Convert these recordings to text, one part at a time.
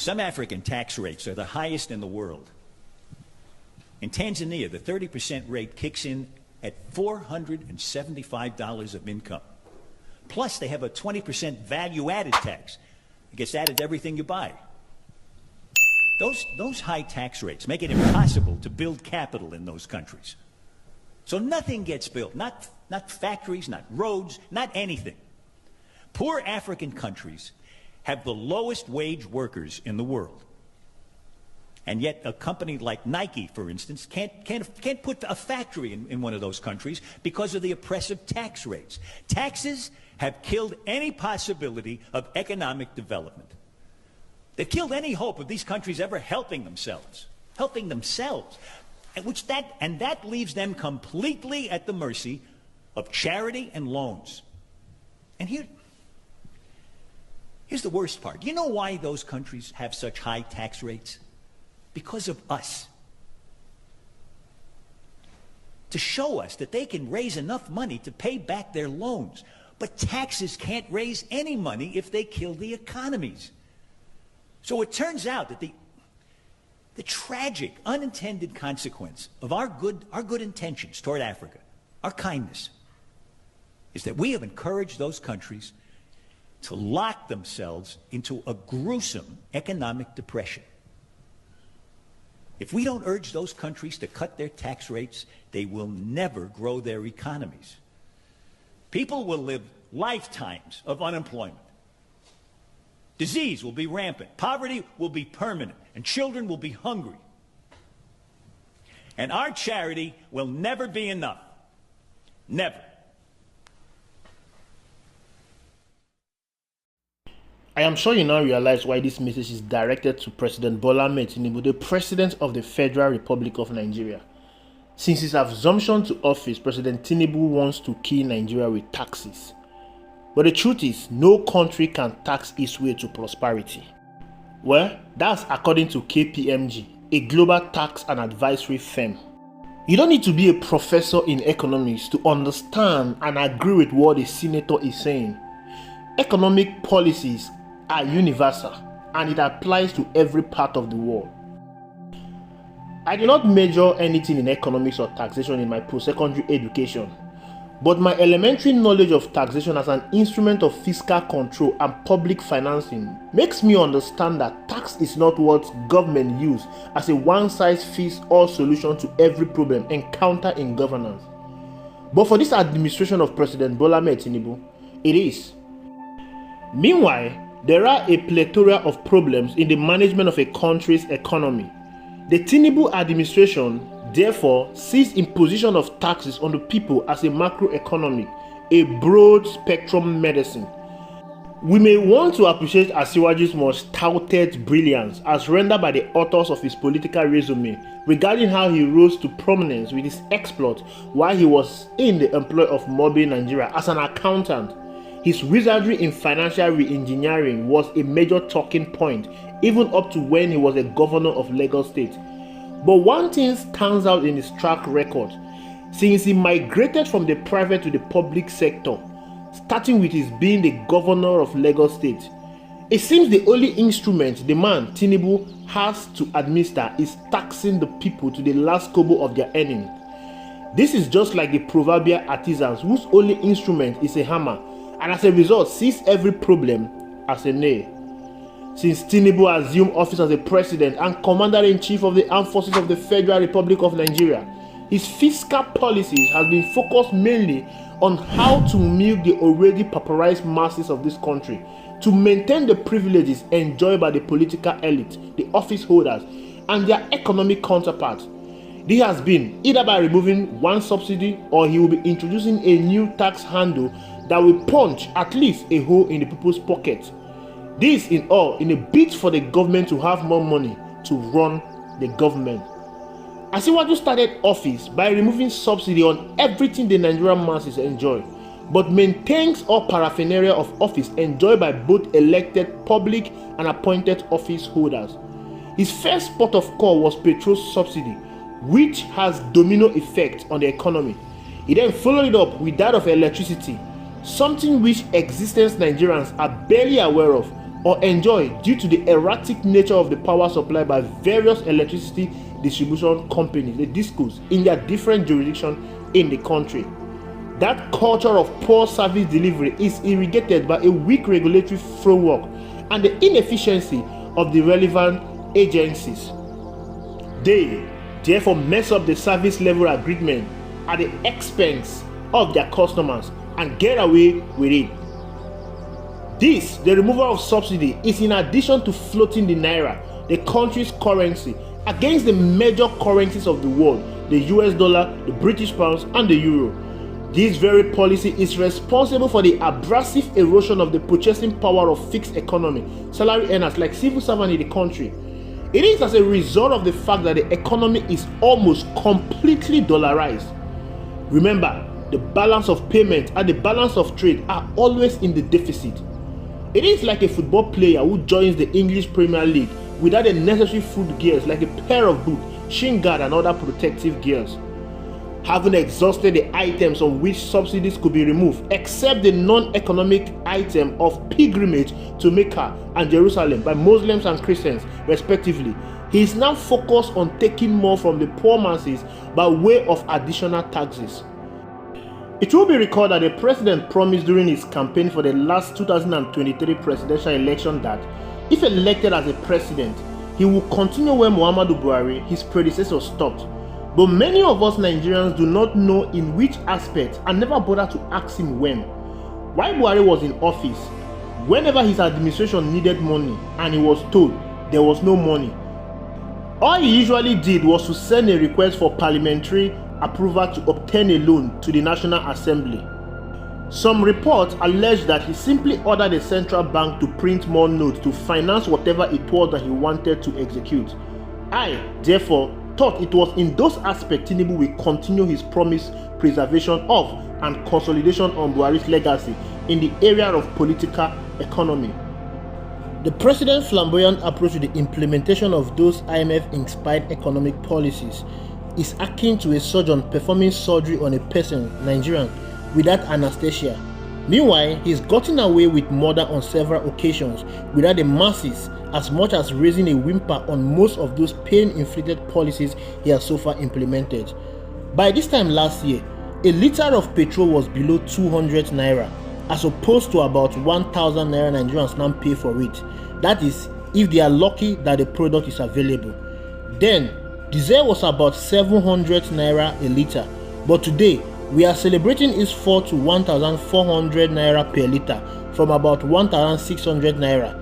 Some African tax rates are the highest in the world. In Tanzania, the 30% rate kicks in at $475 of income. Plus, they have a 20% value-added tax. It gets added to everything you buy. Those high tax rates make it impossible to build capital in those countries. So nothing gets built, not factories, not roads, not anything. Poor African countries have the lowest wage workers in the world. And yet a company like Nike, for instance, can't put a factory in one of those countries because of the oppressive tax rates. Taxes have killed any possibility of economic development. They've killed any hope of these countries ever helping themselves. And that leaves them completely at the mercy of charity and loans. And here's the worst part. You know why those countries have such high tax rates? Because of us. To show us that they can raise enough money to pay back their loans. But taxes can't raise any money if they kill the economies. So it turns out that the tragic, unintended consequence of our good intentions toward Africa, our kindness, is that we have encouraged those countries to lock themselves into a gruesome economic depression. If we don't urge those countries to cut their tax rates, they will never grow their economies. People will live lifetimes of unemployment. Disease will be rampant. Poverty will be permanent. And children will be hungry. And our charity will never be enough. Never. I am sure you now realize why this message is directed to President Bola Ahmed Tinubu, the President of the Federal Republic of Nigeria. Since his assumption to office, President Tinubu wants to kill Nigeria with taxes. But the truth is, no country can tax its way to prosperity. Well, that's according to KPMG, a global tax and advisory firm. You don't need to be a professor in economics to understand and agree with what a senator is saying. Economic policies are universal and it applies to every part of the world. I did not major anything in economics or taxation in my post-secondary education, but my elementary knowledge of taxation as an instrument of fiscal control and public financing makes me understand that tax is not what government use as a one-size-fits-all solution to every problem encountered in governance. But for this administration of President Bola Ahmed Tinubu, it is. Meanwhile, there are a plethora of problems in the management of a country's economy. The Tinubu administration, therefore, sees imposition of taxes on the people as a macroeconomic, a broad-spectrum medicine. We may want to appreciate Asiwaju's most touted brilliance as rendered by the authors of his political resume regarding how he rose to prominence with his exploit while he was in the employ of Mobi Nigeria as an accountant. His wizardry in financial re-engineering was a major talking point, even up to when he was a governor of Lagos State. But one thing stands out in his track record. Since he migrated from the private to the public sector, starting with his being the governor of Lagos State, it seems the only instrument the man, Tinubu, has to administer is taxing the people to the last kobo of their earning. This is just like the proverbial artisans whose only instrument is a hammer, and as a result sees every problem as a nail. Since Tinubu assumed office as the president and commander-in-chief of the armed forces of the Federal Republic of Nigeria, his fiscal policies have been focused mainly on how to milk the already pauperized masses of this country, to maintain the privileges enjoyed by the political elite, the office holders, and their economic counterparts. This has been either by removing one subsidy or he will be introducing a new tax handle that will punch at least a hole in the people's pocket. This in all in a bid for the government to have more money to run the government. Asiwaju started office by removing subsidy on everything the Nigerian masses enjoy, but maintains all paraphernalia of office enjoyed by both elected public and appointed office holders. His first port of call was petrol subsidy, which has domino effect on the economy. He then followed it up with that of electricity, something which existence Nigerians are barely aware of, or enjoy due to the erratic nature of the power supply by various electricity distribution companies, the DISCOs, in their different jurisdictions in the country. That culture of poor service delivery is irrigated by a weak regulatory framework and the inefficiency of the relevant agencies. They therefore mess up the service level agreement at the expense of their customers and get away with it. This, the removal of subsidy, is in addition to floating the naira, the country's currency, against the major currencies of the world, the US dollar, the British pounds, and the euro. This very policy is responsible for the abrasive erosion of the purchasing power of fixed economy, salary earners like civil servants in the country. It is as a result of the fact that the economy is almost completely dollarized. Remember, the balance of payment and the balance of trade are always in the deficit. It is like a football player who joins the English Premier League without the necessary foot gears like a pair of boots, shin guard, and other protective gears. Having exhausted the items on which subsidies could be removed, except the non-economic item of pilgrimage to Mecca and Jerusalem by Muslims and Christians, respectively, he is now focused on taking more from the poor masses by way of additional taxes. It will be recalled that the president promised during his campaign for the last 2023 presidential election that, if elected as a president, he will continue where Muhammadu Buhari, his predecessor, stopped. But many of us Nigerians do not know in which aspect and never bother to ask him when. While Buhari was in office, whenever his administration needed money and he was told there was no money, all he usually did was to send a request for parliamentary approval to obtain a loan to the National Assembly. Some reports allege that he simply ordered the central bank to print more notes to finance whatever it was that he wanted to execute. I, therefore, thought it was in those aspects Tinubu will continue his promised preservation of and consolidation on Buhari's legacy in the area of political economy. The president's flamboyant approach to the implementation of those IMF-inspired economic policies is akin to a surgeon performing surgery on a person, Nigerian, without anesthesia. Meanwhile, he's gotten away with murder on several occasions without the masses as much as raising a whimper on most of those pain-inflicted policies he has so far implemented. By this time last year, a litre of petrol was below 200 naira, as opposed to about 1,000 naira Nigerians now pay for it. That is, if they are lucky that the product is available. Then, diesel was about 700 naira a litre, but today we are celebrating its fall to 1,400 naira per litre from about 1,600 naira.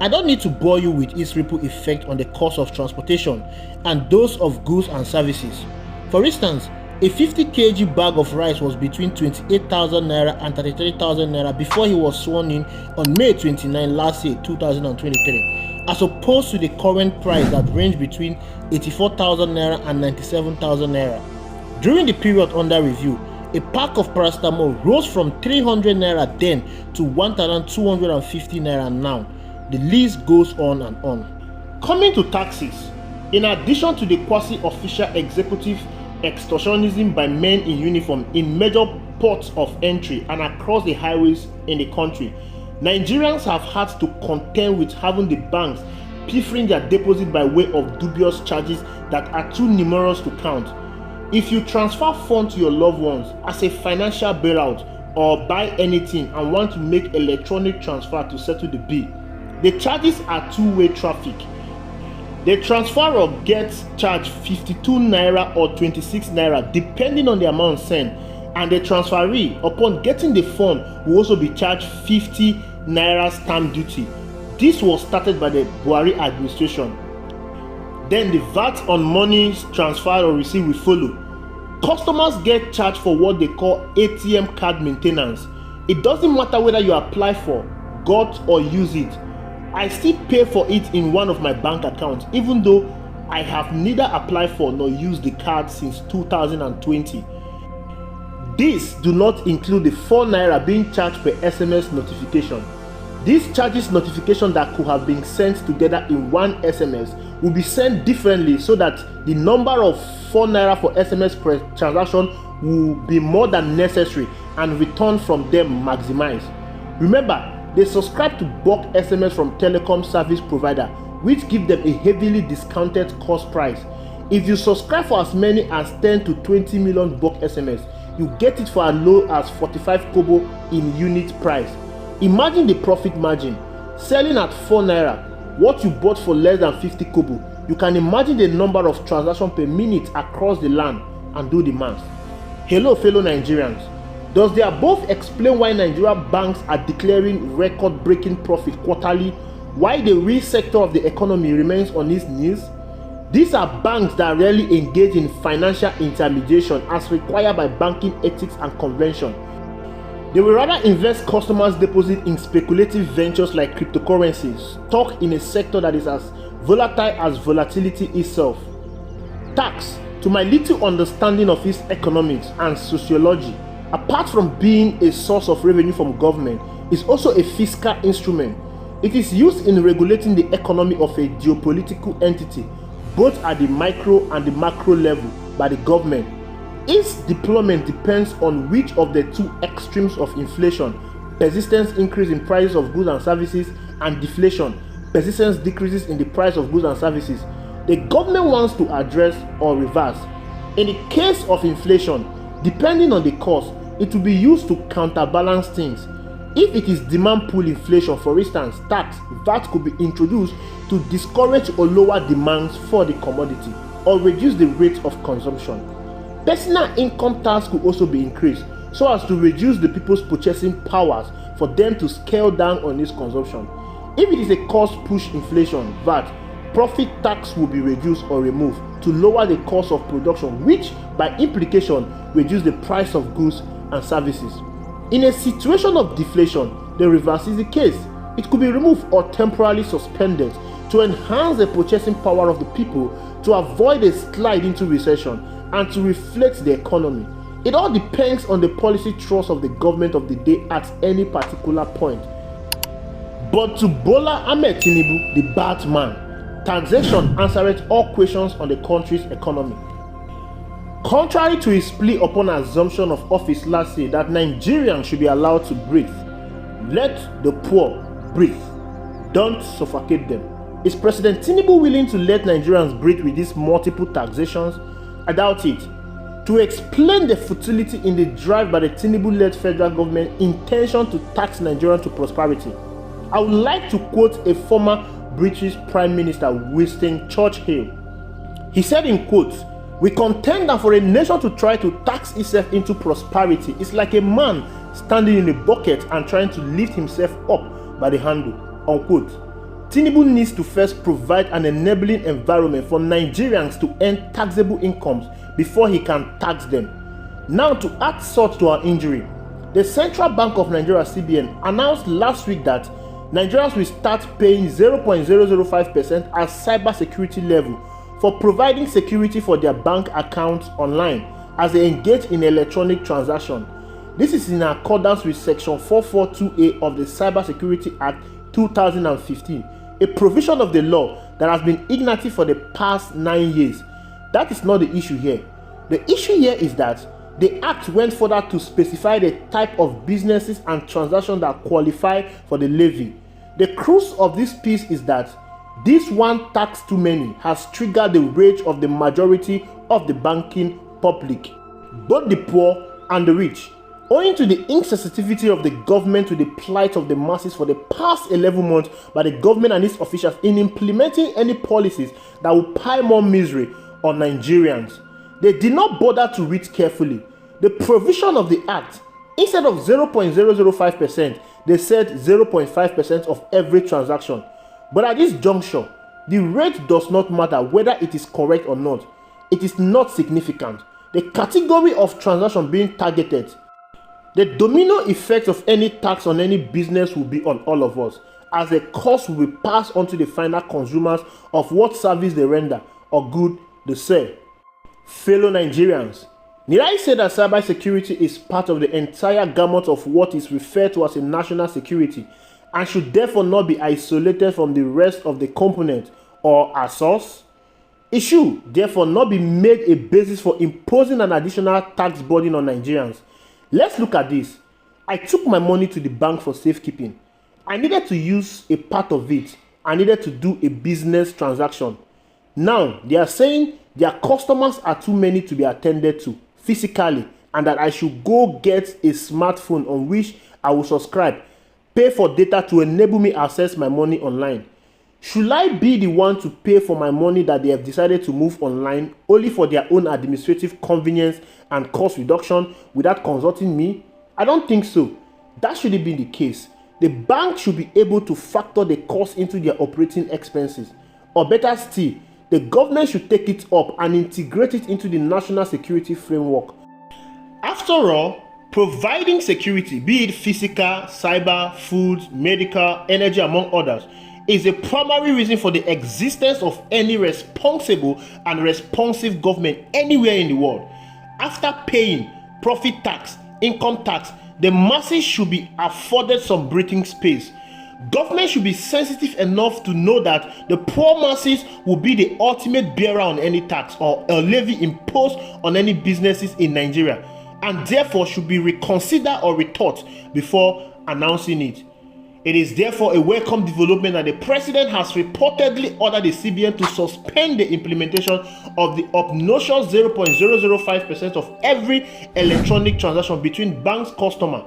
I don't need to bore you with its ripple effect on the cost of transportation and those of goods and services. For instance, a 50 kg bag of rice was between 28,000 naira and 33,000 naira before he was sworn in on May 29 last year, 2023, as opposed to the current price that ranged between 84,000 naira and 97,000 naira. During the period under review, a pack of paracetamol rose from 300 naira then to 1,250 naira now. The list goes on and on. Coming to taxes, in addition to the quasi-official executive extortionism by men in uniform in major ports of entry and across the highways in the country, Nigerians have had to contend with having the banks pilfering their deposit by way of dubious charges that are too numerous to count. If you transfer funds to your loved ones as a financial bailout or buy anything and want to make electronic transfer to settle the bill, the charges are two-way traffic. The transferor gets charged 52 naira or 26 naira depending on the amount sent, and the transferee, upon getting the fund, will also be charged 50 naira stamp duty. This was started by the Buhari administration. Then the VAT on monies transferred or received will follow. Customers get charged for what they call ATM card maintenance. It doesn't matter whether you apply for, got, or use it. I still pay for it in one of my bank accounts, even though I have neither applied for nor used the card since 2020. These do not include the 4 naira being charged per SMS notification. These charges notification that could have been sent together in one SMS will be sent differently so that the number of 4 naira for SMS per transaction will be more than necessary and return from them maximized. Remember, They subscribe to bulk SMS from telecom service provider, which give them a heavily discounted cost price. If you subscribe for as many as 10 to 20 million bulk SMS, you get it for as low as 45 kobo in unit price. Imagine the profit margin. Selling at 4 naira, what you bought for less than 50 kobo. You can imagine the number of transactions per minute across the land and do the math. Hello fellow Nigerians. Does the above explain why Nigerian banks are declaring record-breaking profit quarterly, while the real sector of the economy remains on its knees? These are banks that rarely engage in financial intermediation as required by banking ethics and convention. They will rather invest customers' deposit in speculative ventures like cryptocurrencies, stock in a sector that is as volatile as volatility itself. Tax, to my little understanding of its economics and sociology, apart from being a source of revenue from government, is also a fiscal instrument. It is used in regulating the economy of a geopolitical entity, both at the micro and the macro level by the government. Its deployment depends on which of the two extremes of inflation, persistent increase in prices of goods and services, and deflation, persistent decreases in the price of goods and services, the government wants to address or reverse. In the case of inflation, depending on the cause, it will be used to counterbalance things. If it is demand pull inflation, for instance, tax, VAT could be introduced to discourage or lower demands for the commodity or reduce the rate of consumption. Personal income tax could also be increased so as to reduce the people's purchasing powers for them to scale down on this consumption. If it is a cost push inflation, VAT, profit tax will be reduced or removed to lower the cost of production, which by implication reduce the price of goods and services. In a situation of deflation, the reverse is the case. It could be removed or temporarily suspended to enhance the purchasing power of the people, to avoid a slide into recession, and to reflect the economy. It all depends on the policy thrust of the government of the day at any particular point. But to Bola Ahmed Tinubu, the bad man, taxation answereth all questions on the country's economy. Contrary to his plea upon assumption of office last year that Nigerians should be allowed to breathe, let the poor breathe. Don't suffocate them. Is President Tinubu willing to let Nigerians breathe with these multiple taxations? I doubt it. To explain the futility in the drive by the Tinubu-led federal government intention to tax Nigerians to prosperity, I would like to quote a former British Prime Minister, Winston Churchill. He said in quotes, "We contend that for a nation to try to tax itself into prosperity is like a man standing in a bucket and trying to lift himself up by the handle." Unquote. Tinubu needs to first provide an enabling environment for Nigerians to earn taxable incomes before he can tax them. Now, to add salt to our injury, the Central Bank of Nigeria (CBN) announced last week that Nigerians will start paying 0.005% as cybersecurity level for providing security for their bank accounts online as they engage in electronic transaction. This is in accordance with Section 442A of the Cybersecurity Act 2015, a provision of the law that has been inactive for the past 9 years. That is not the issue here. The issue here is that the Act went further to specify the type of businesses and transactions that qualify for the levy. The crux of this piece is that this one tax too many has triggered the rage of the majority of the banking public, both the poor and the rich. Owing to the insensitivity of the government to the plight of the masses for the past 11 months by the government and its officials in implementing any policies that will pile more misery on Nigerians, they did not bother to read carefully the provision of the Act. Instead of 0.005%, they said 0.5% of every transaction. But at this juncture, the rate does not matter whether it is correct or not. It is not significant. The category of transaction being targeted, the domino effect of any tax on any business will be on all of us, as the cost will be passed on to the final consumers of what service they render or good they sell. Fellow Nigerians, need I say that cybersecurity is part of the entire gamut of what is referred to as a national security and should therefore not be isolated from the rest of the component or a source? It should therefore not be made a basis for imposing an additional tax burden on Nigerians. Let's look at this. I took my money to the bank for safekeeping. I needed to use a part of it. I needed to do a business transaction. Now, they are saying their customers are too many to be attended to physically, and that I should go get a smartphone on which I will subscribe, pay for data to enable me access my money online. Should I be the one to pay for my money that they have decided to move online only for their own administrative convenience and cost reduction without consulting me? I don't think so. That shouldn't be the case. The bank should be able to factor the cost into their operating expenses. Or better still, the government should take it up and integrate it into the national security framework. After all, providing security, be it physical, cyber, food, medical, energy, among others, is a primary reason for the existence of any responsible and responsive government anywhere in the world. After paying profit tax, income tax, the masses should be afforded some breathing space. Government should be sensitive enough to know that the poor masses will be the ultimate bearer on any tax or a levy imposed on any businesses in Nigeria, and therefore should be reconsidered or rethought before announcing it. It is therefore a welcome development that the president has reportedly ordered the CBN to suspend the implementation of the obnoxious 0.005% of every electronic transaction between banks' customers.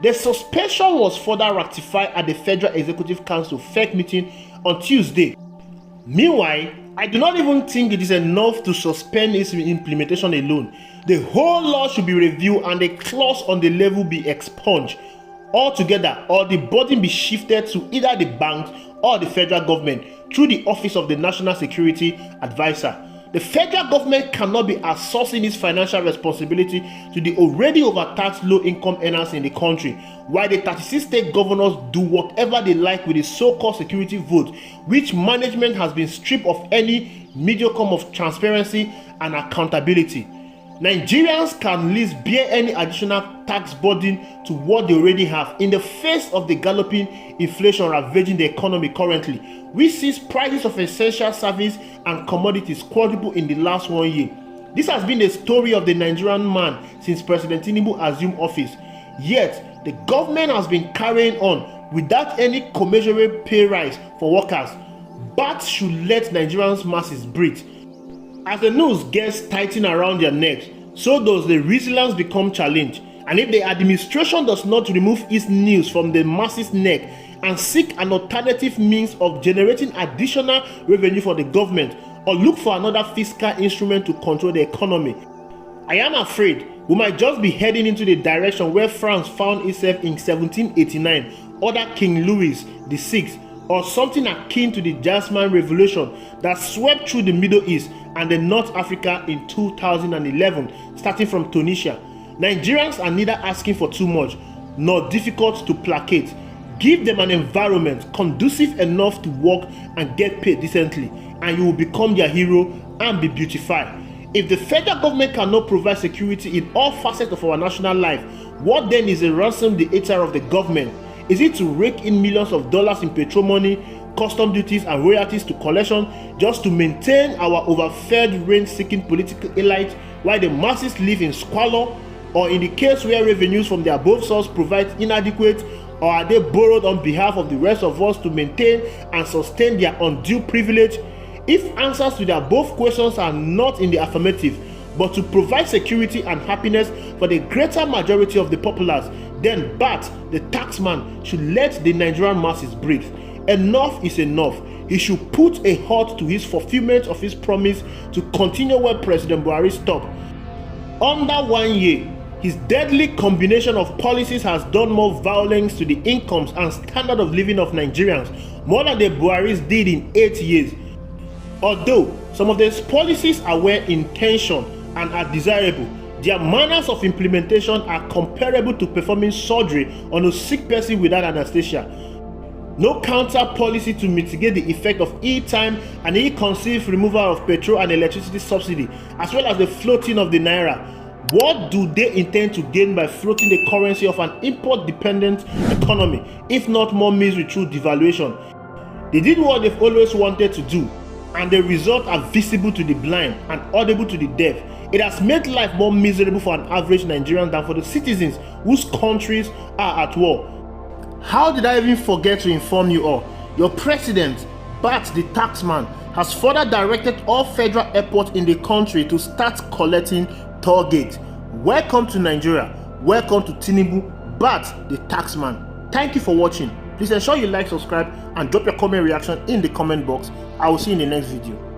The suspension was further ratified at the Federal Executive Council FEC meeting on Tuesday. Meanwhile, I do not even think it is enough to suspend its implementation alone. The whole law should be reviewed and the clause on the level be expunged altogether, or the burden be shifted to either the banks or the federal government through the Office of the National Security Advisor. The federal government cannot be outsourcing its financial responsibility to the already overtaxed low-income earners in the country, while the 36 state governors do whatever they like with the so-called security vote, which management has been stripped of any modicum of transparency and accountability. Nigerians can least bear any additional tax burden to what they already have in the face of the galloping inflation ravaging the economy currently, which sees prices of essential services and commodities quadruple in the last 1 year. This has been the story of the Nigerian man since President Tinubu assumed office. Yet, the government has been carrying on without any commensurate pay rise for workers. But should let Nigerians masses breathe. As the noose gets tightened around their necks, so does the resilience become challenged. And if the administration does not remove its noose from the masses' neck and seek an alternative means of generating additional revenue for the government, or look for another fiscal instrument to control the economy, I am afraid we might just be heading into the direction where France found itself in 1789 under King Louis VI, or something akin to the Jasmine Revolution that swept through the Middle East and the North Africa in 2011, starting from Tunisia. Nigerians are neither asking for too much nor difficult to placate. Give them an environment conducive enough to work and get paid decently, and you will become their hero and be beautified. If the federal government cannot provide security in all facets of our national life, what then is a ransom the HR of the government? Is it to rake in millions of dollars in petrol money, custom duties and royalties to collection just to maintain our overfed rent-seeking political elite while the masses live in squalor? Or in the case where revenues from the above source provide inadequate, or are they borrowed on behalf of the rest of us to maintain and sustain their undue privilege? If answers to the above questions are not in the affirmative, but to provide security and happiness for the greater majority of the populace, then the taxman should let the Nigerian masses breathe. Enough is enough. He should put a halt to his fulfillment of his promise to continue where President Buhari stopped. Under 1 year, his deadly combination of policies has done more violence to the incomes and standard of living of Nigerians, more than the Buharis did in 8 years. Although some of these policies are well-intentioned and are desirable, their manners of implementation are comparable to performing surgery on a sick person without anesthesia. No counter policy to mitigate the effect of ill-timed and ill-conceived removal of petrol and electricity subsidy, as well as the floating of the naira. What do they intend to gain by floating the currency of an import-dependent economy, if not more misery through devaluation? They did what they've always wanted to do, and the results are visible to the blind and audible to the deaf. It has made life more miserable for an average Nigerian than for the citizens whose countries are at war. How did I even forget to inform you all? Your president, Bat the taxman, has further directed all federal airports in the country to start collecting toll gate. Welcome to Nigeria. Welcome to Tinubu, Bat the taxman. Thank you for watching. Please ensure you like, subscribe, and drop your comment reaction in the comment box. I will see you in the next video.